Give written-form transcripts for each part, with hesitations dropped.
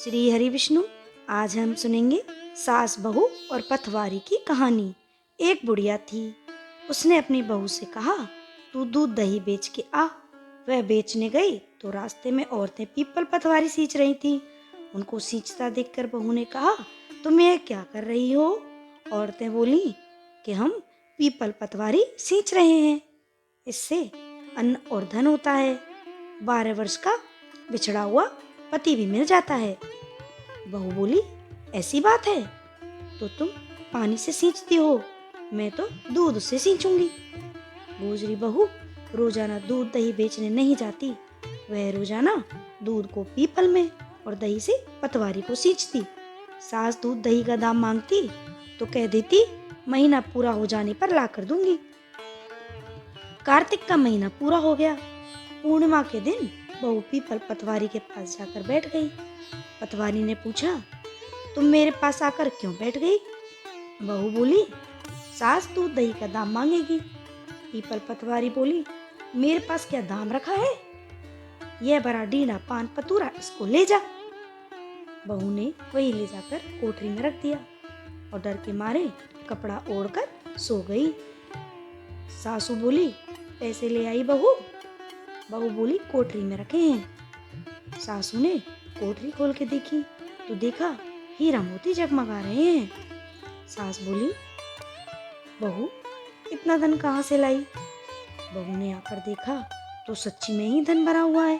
श्री हरि विष्णु। आज हम सुनेंगे सास बहू और पथवारी की कहानी। एक बुढ़िया थी। उसने अपनी बहू से कहा, तू दूध दही बेच के आ। वह बेचने गई तो रास्ते में औरतें पीपल पथवारी सींच रही थी। उनको सींचता देखकर बहू ने कहा, तुम यह क्या कर रही हो? औरतें बोली कि हम पीपल पथवारी सींच रहे हैं, इससे अन्न और धन होता है। 12 वर्ष का बिछड़ा हुआ पति भी मिल जाता है। बहू बोली, ऐसी बात है तो तुम पानी से सींचती हो, मैं तो दूध से सींचूंगी। गुजरी बहू रोजाना दूध दही बेचने नहीं जाती। वह रोजाना दूध को पीपल में और दही से पतवारी को सींचती। सास दूध दही का दाम मांगती तो कह देती, महीना पूरा हो जाने पर ला कर दूंगी। कार्तिक का महीना पूरा हो गया। पूर्णिमा के दिन बहू पीपल पतवारी के पास जाकर बैठ गई। पतवारी ने पूछा, तुम मेरे पास आकर क्यों बैठ गई? बहू बोली, सास दूध दही का दाम मांगेगी। पीपल पतवारी बोली, मेरे पास क्या दाम रखा है? यह बड़ा डीना पान पतूरा, इसको ले जा। बहू ने वही ले जाकर कोठरी में रख दिया और डर के मारे कपड़ा ओढ़कर सो गई। सासू बोली, पैसे ले आई बहू? बहू बोली, कोठरी में रखे हैं। सासू ने कोठरी खोल के देखी तो देखा हीरा मोती जगमगा रहे हैं। सास बोली, बहू इतना धन कहाँ से लाई? बहू ने आकर देखा तो सच्ची में ही धन भरा हुआ है।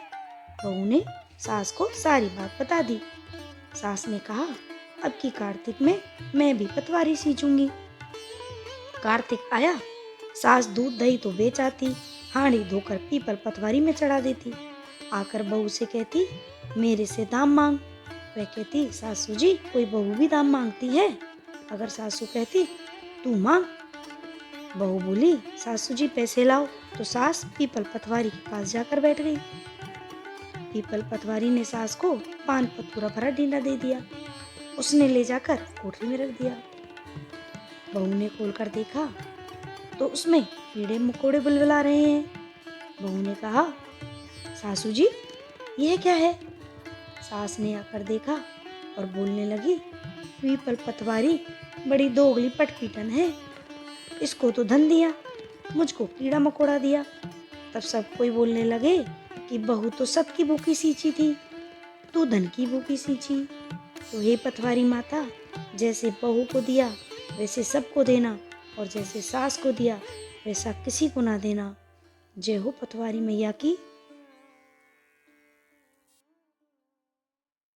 बहू ने सास को सारी बात बता दी। सास ने कहा, अब की कार्तिक में मैं भी पतवारी सींचूंगी। कार्तिक आया, सास दूध दही तो बेच आती, हांडी धोकर पीपल पतवारी में चढ़ा देती। आकर बहू से कहती, मेरे से दाम मांग। वह कहती, सासू जी कोई बहू भी दाम मांगती है? अगर सासू कहती, तू मांग। बहू बोली, सासू जी पैसे लाओ। तो सास पीपल पतवारी के पास जाकर बैठ गई। पीपल पतवारी ने सास को पान पतूरा भरा डींडा दे दिया। उसने ले जाकर कोठरी में रख दिया। बहू ने खोलकर देखा तो उसमें कीड़े मकोड़े बुलबुला रहे हैं। बहू ने कहा, सासू जी यह क्या है? सास ने आकर देखा और बोलने लगी, पीपल पतवारी बड़ी दोगली पटपीटन है, इसको तो धन दिया, मुझको कीड़ा मकोड़ा दिया। तब सब कोई बोलने लगे कि बहू तो सबकी भूखी सींची थी, तू धन की भूखी सींची। तो हे पतवारी माता, जैसे बहू को दिया वैसे सबको देना, और जैसे सास को दिया वैसा किसी को ना देना। जय हो पतवारी मैया की।